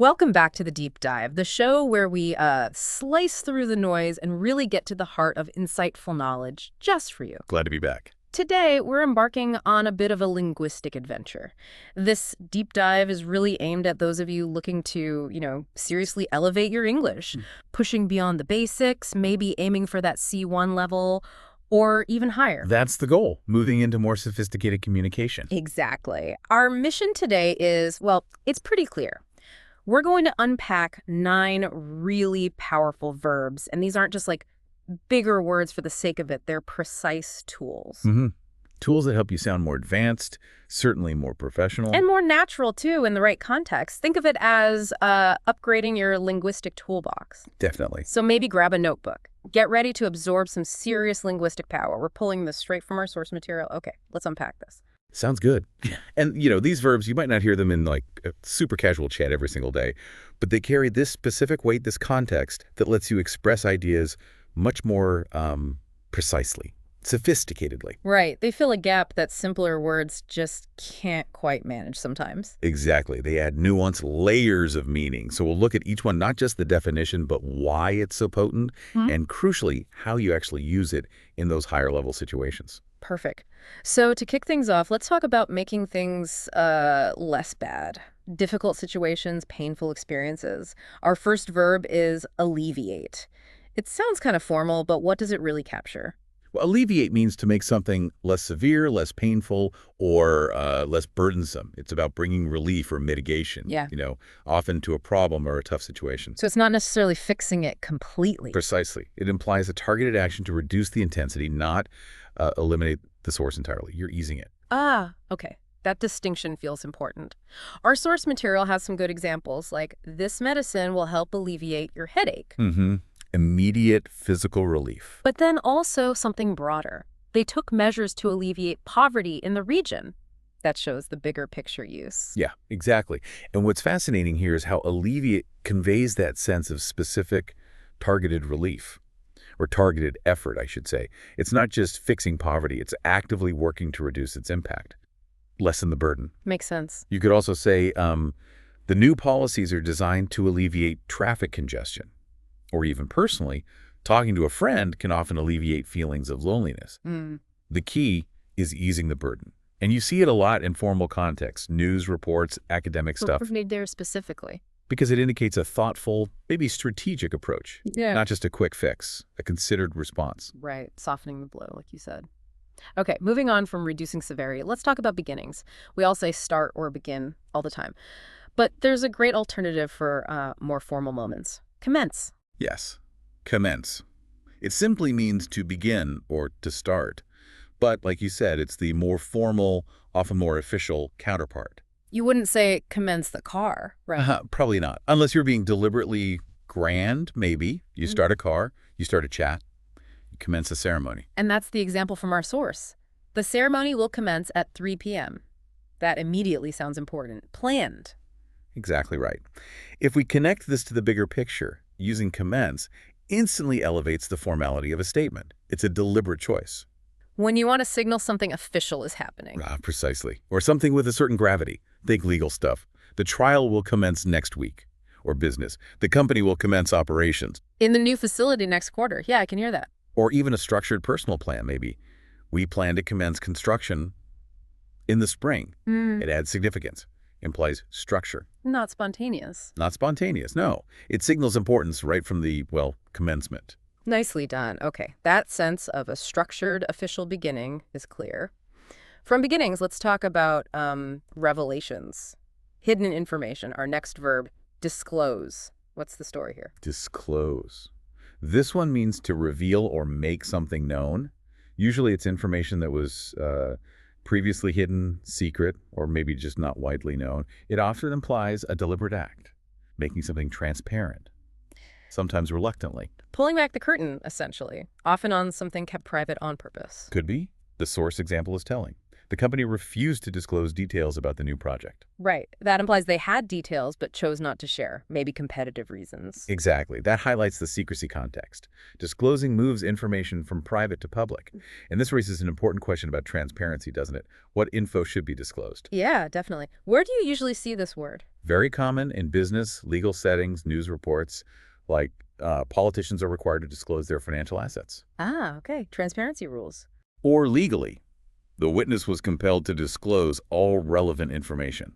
Welcome back to the Deep Dive, the show where we slice through the noise and really get to the heart of insightful knowledge just for you. Glad to be back. Today, we're embarking on a bit of a linguistic adventure. This deep dive is really aimed at those of you looking to, seriously elevate your English, pushing beyond the basics, maybe aiming for that C1 level, or even higher. That's the goal, moving into more sophisticated communication. Exactly. Our mission today is, well, it's pretty clear. We're going to unpack 9 really powerful verbs, and these aren't just like bigger words for the sake of it. They're precise tools. Tools that help you sound more advanced, certainly more professional. And more natural, too, in the right context. Think of it as upgrading your linguistic toolbox. Definitely. So maybe grab a notebook. Get ready to absorb some serious linguistic power. We're pulling this straight from our source material. Okay, let's unpack this. Sounds good. And, these verbs, you might not hear them in like a super casual chat every single day, but they carry this specific weight, this context that lets you express ideas much more precisely, sophisticatedly. Right. They fill a gap that simpler words just can't quite manage sometimes. Exactly. They add nuance, layers of meaning. So we'll look at each one, not just the definition, but why it's so potent, and crucially, how you actually use it in those higher level situations. Perfect. So to kick things off, let's talk about making things less bad. Difficult situations, painful experiences. Our first verb is alleviate. It sounds kind of formal, but what does it really capture? Well, alleviate means to make something less severe, less painful, or less burdensome. It's about bringing relief or mitigation, often to a problem or a tough situation. So it's not necessarily fixing it completely. Precisely. It implies a targeted action to reduce the intensity, not eliminate the source entirely. You're easing it. Ah, okay. That distinction feels important. Our source material has some good examples, like this medicine will help alleviate your headache. Immediate physical relief. But then also something broader. They took measures to alleviate poverty in the region. That shows the bigger picture use. Yeah, exactly. And what's fascinating here is how alleviate conveys that sense of specific targeted relief, or targeted effort, I should say. It's not just fixing poverty. It's actively working to reduce its impact, lessen the burden. Makes sense. You could also say the new policies are designed to alleviate traffic congestion. Or even personally, talking to a friend can often alleviate feelings of loneliness. The key is easing the burden. And you see it a lot in formal contexts, news reports, academic stuff. What need there specifically? Because it indicates a thoughtful, maybe strategic approach. Yeah. Not just a quick fix, a considered response. Right, softening the blow, like you said. Okay, moving on from reducing severity, let's talk about beginnings. We all say start or begin all the time. But there's a great alternative for more formal moments. Commence. Yes, commence. It simply means to begin or to start. But like you said, it's the more formal, often more official counterpart. You wouldn't say commence the car, right? Probably not. Unless you're being deliberately grand, maybe. You start a car, you start a chat, you commence a ceremony. And that's the example from our source. The ceremony will commence at 3 p.m. That immediately sounds important. Planned. Exactly right. If we connect this to the bigger picture, using commence instantly elevates the formality of a statement. It's a deliberate choice. When you want to signal something official is happening. Precisely. Or something with a certain gravity. Think legal stuff. The trial will commence next week. Or business. The company will commence operations. In the new facility next quarter. Yeah, I can hear that. Or even a structured personal plan, maybe. We plan to commence construction in the spring. It adds significance. Implies structure. Not spontaneous. Not spontaneous, no. It signals importance right from the, commencement. Nicely done. Okay, that sense of a structured official beginning is clear. From beginnings, let's talk about revelations. Hidden information, our next verb, disclose. What's the story here? Disclose. This one means to reveal or make something known. Usually it's information that was previously hidden, secret, or maybe just not widely known. It often implies a deliberate act, making something transparent, sometimes reluctantly. Pulling back the curtain, essentially, often on something kept private on purpose. Could be. The source example is telling. The company refused to disclose details about the new project. Right. That implies they had details but chose not to share, maybe competitive reasons. Exactly. That highlights the secrecy context. Disclosing moves information from private to public. And this raises an important question about transparency, doesn't it? What info should be disclosed? Yeah, definitely. Where do you usually see this word? Very common in business, legal settings, news reports, like politicians are required to disclose their financial assets. Ah, okay. Transparency rules. Or legally, the witness was compelled to disclose all relevant information.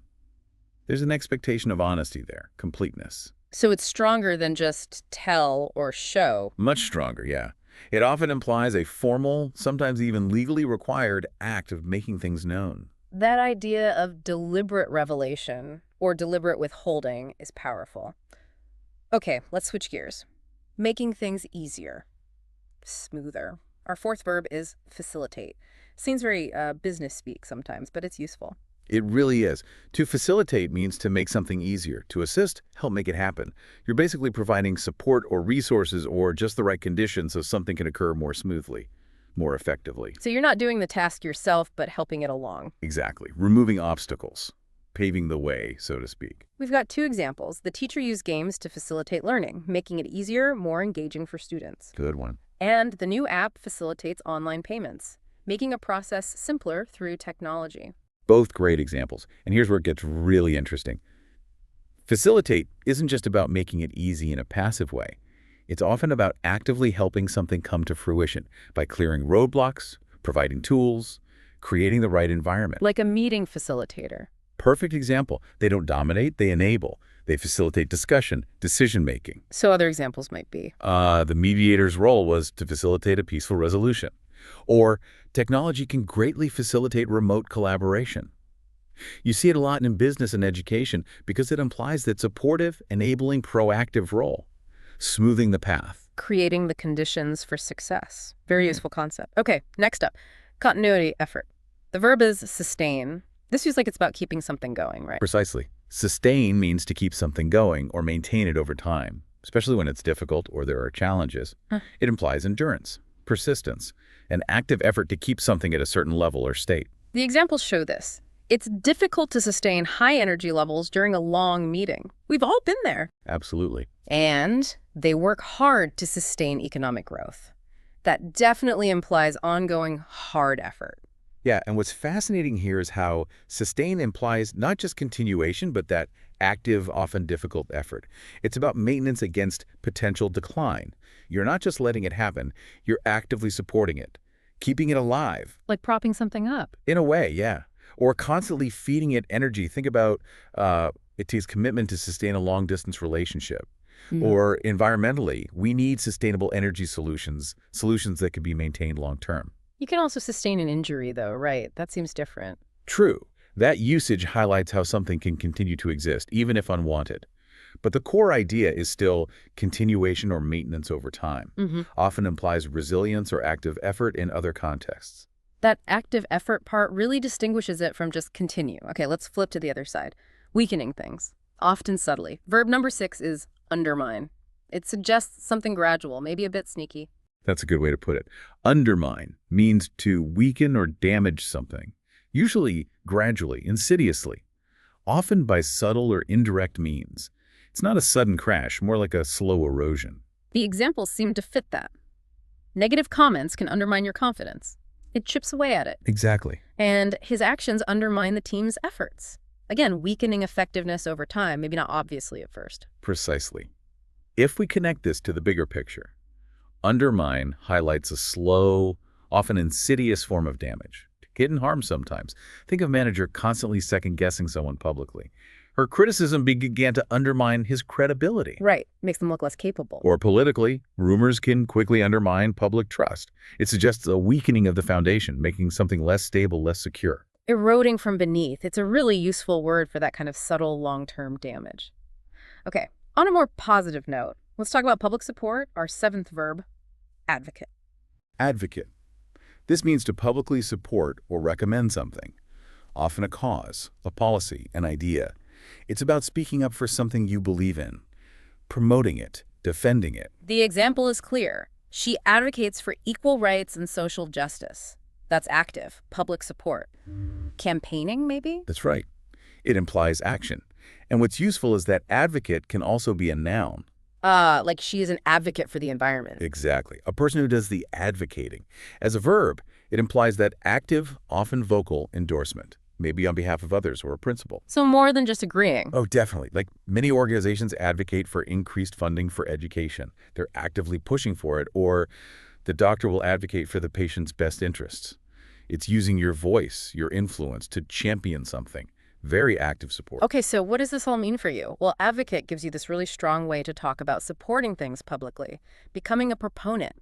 There's an expectation of honesty there, completeness. So it's stronger than just tell or show. Much stronger, yeah. It often implies a formal, sometimes even legally required act of making things known. That idea of deliberate revelation or deliberate withholding is powerful. Okay, let's switch gears. Making things easier, smoother. Our fourth verb is facilitate. Seems very business speak sometimes, but it's useful. It really is. To facilitate means to make something easier. To assist, help make it happen. You're basically providing support or resources or just the right conditions so something can occur more smoothly, more effectively. So you're not doing the task yourself, but helping it along. Exactly. Removing obstacles, paving the way, so to speak. We've got two examples. The teacher used games to facilitate learning, making it easier, more engaging for students. Good one. And the new app facilitates online payments, making a process simpler through technology. Both great examples. And here's where it gets really interesting. Facilitate isn't just about making it easy in a passive way. It's often about actively helping something come to fruition by clearing roadblocks, providing tools, creating the right environment. Like a meeting facilitator. Perfect example. They don't dominate, they enable. They facilitate discussion, decision-making. So other examples might be. The mediator's role was to facilitate a peaceful resolution. Or technology can greatly facilitate remote collaboration. You see it a lot in business and education because it implies that supportive, enabling, proactive role, smoothing the path. Creating the conditions for success. Very useful concept. Okay, next up, continuity effort. The verb is sustain. This feels like it's about keeping something going, right? Precisely. Sustain means to keep something going or maintain it over time, especially when it's difficult or there are challenges. It implies endurance, persistence, an active effort to keep something at a certain level or state. The examples show this. It's difficult to sustain high energy levels during a long meeting. We've all been there. Absolutely. And they work hard to sustain economic growth. That definitely implies ongoing hard effort. Yeah, and what's fascinating here is how sustain implies not just continuation, but that active, often difficult effort. It's about maintenance against potential decline. You're not just letting it happen, you're actively supporting it, keeping it alive. Like propping something up. In a way, yeah. Or constantly feeding it energy. Think about it takes commitment to sustain a long-distance relationship. Or environmentally, we need sustainable energy solutions that can be maintained long-term. You can also sustain an injury, though, right? That seems different. True. That usage highlights how something can continue to exist, even if unwanted. But the core idea is still continuation or maintenance over time. Often implies resilience or active effort in other contexts. That active effort part really distinguishes it from just continue. Okay, let's flip to the other side. Weakening things, often subtly. Verb number 6 is undermine. It suggests something gradual, maybe a bit sneaky. That's a good way to put it. Undermine means to weaken or damage something, usually gradually, insidiously, often by subtle or indirect means. It's not a sudden crash, more like a slow erosion. The examples seem to fit that. Negative comments can undermine your confidence. It chips away at it. Exactly. And his actions undermine the team's efforts. Again, weakening effectiveness over time, maybe not obviously at first. Precisely. If we connect this to the bigger picture, undermine highlights a slow, often insidious form of damage, hidden harm sometimes. Think of a manager constantly second-guessing someone publicly. Her criticism began to undermine his credibility. Right. Makes them look less capable. Or politically, rumors can quickly undermine public trust. It suggests a weakening of the foundation, making something less stable, less secure. Eroding from beneath. It's a really useful word for that kind of subtle long-term damage. Okay, on a more positive note, let's talk about public support, our 7th verb, advocate. Advocate. This means to publicly support or recommend something, often a cause, a policy, an idea. It's about speaking up for something you believe in, promoting it, defending it. The example is clear. She advocates for equal rights and social justice. That's active. Public support. Campaigning, maybe? That's right. It implies action. And what's useful is that advocate can also be a noun. Like she is an advocate for the environment. Exactly. A person who does the advocating. As a verb, it implies that active, often vocal endorsement, maybe on behalf of others or a principal. So more than just agreeing. Oh, definitely. Like many organizations advocate for increased funding for education. They're actively pushing for it, or the doctor will advocate for the patient's best interests. It's using your voice, your influence to champion something. Very active support. Okay, so what does this all mean for you? Well, advocate gives you this really strong way to talk about supporting things publicly, becoming a proponent.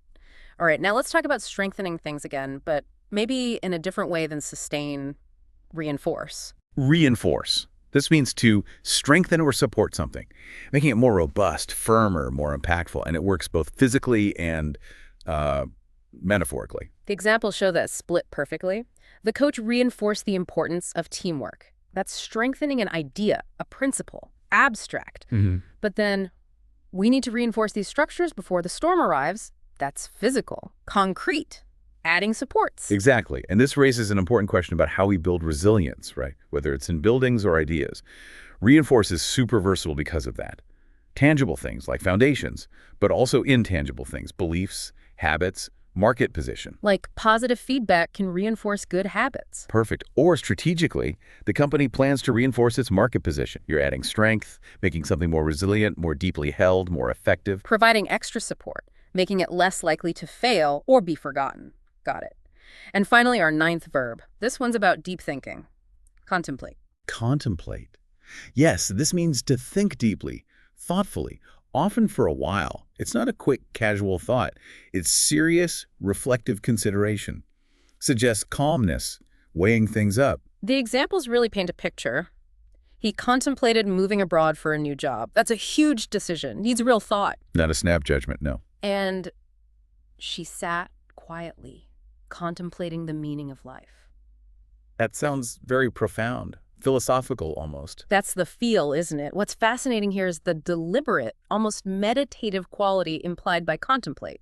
All right, now let's talk about strengthening things again, but maybe in a different way than sustain, reinforce. Reinforce. This means to strengthen or support something, making it more robust, firmer, more impactful, and it works both physically and metaphorically. The examples show that split perfectly. The coach reinforced the importance of teamwork. That's strengthening an idea, a principle, abstract. But then we need to reinforce these structures before the storm arrives. That's physical, concrete, adding supports. Exactly. And this raises an important question about how we build resilience, right? Whether it's in buildings or ideas. Reinforce is super versatile because of that. Tangible things like foundations, but also intangible things, beliefs, habits, market position. Like positive feedback can reinforce good habits. Perfect. Or strategically, the company plans to reinforce its market position. You're adding strength, making something more resilient, more deeply held, more effective. Providing extra support, making it less likely to fail or be forgotten. Got it. And finally, our 9th verb. This one's about deep thinking. Contemplate. Contemplate. Yes, this means to think deeply, thoughtfully, often for a while. It's not a quick, casual thought. It's serious, reflective consideration. Suggests calmness, weighing things up. The examples really paint a picture. He contemplated moving abroad for a new job. That's a huge decision. Needs real thought. Not a snap judgment, no. And she sat quietly, contemplating the meaning of life. That sounds very profound. Philosophical, almost. That's the feel, isn't it? What's fascinating here is the deliberate, almost meditative quality implied by contemplate.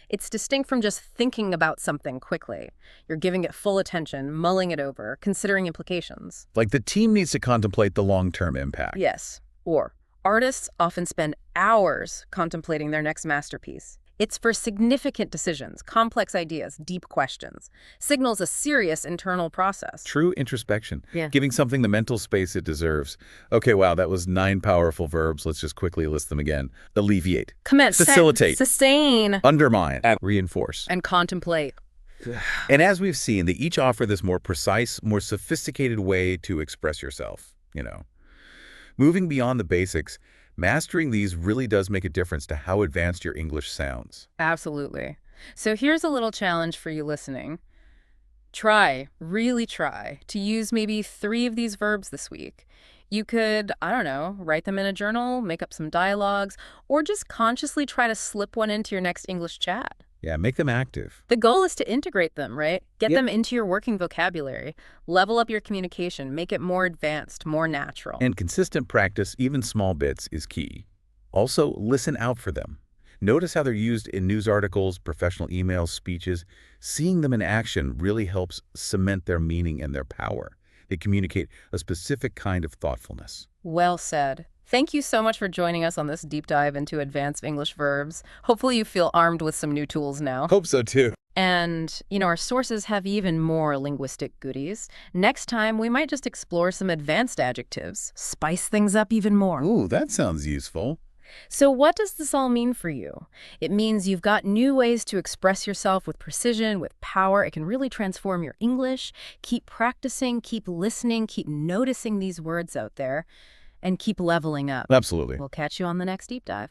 It's distinct from just thinking about something quickly. You're giving it full attention, mulling it over, considering implications. Like the team needs to contemplate the long-term impact. Yes. Or artists often spend hours contemplating their next masterpiece. It's for significant decisions, complex ideas, deep questions. Signals a serious internal process. True introspection. Yeah. Giving something the mental space it deserves. Okay, wow, that was 9 powerful verbs. Let's just quickly list them again. Alleviate. Commence. Facilitate. Sustain. Undermine. And reinforce. And contemplate. And as we've seen, they each offer this more precise, more sophisticated way to express yourself, Moving beyond the basics, mastering these really does make a difference to how advanced your English sounds. Absolutely. So here's a little challenge for you listening. Really try to use maybe 3 of these verbs this week. You could, I don't know, write them in a journal, make up some dialogues, or just consciously try to slip one into your next English chat. Yeah, make them active. The goal is to integrate them, right? Get them into your working vocabulary. Level up your communication. Make it more advanced, more natural. And consistent practice, even small bits, is key. Also, listen out for them. Notice how they're used in news articles, professional emails, speeches. Seeing them in action really helps cement their meaning and their power. They communicate a specific kind of thoughtfulness. Well said. Thank you so much for joining us on this deep dive into advanced English verbs. Hopefully you feel armed with some new tools now. Hope so, too. And, our sources have even more linguistic goodies. Next time, we might just explore some advanced adjectives, spice things up even more. Ooh, that sounds useful. So what does this all mean for you? It means you've got new ways to express yourself with precision, with power. It can really transform your English. Keep practicing, keep listening, keep noticing these words out there, and keep leveling up. Absolutely. We'll catch you on the next deep dive.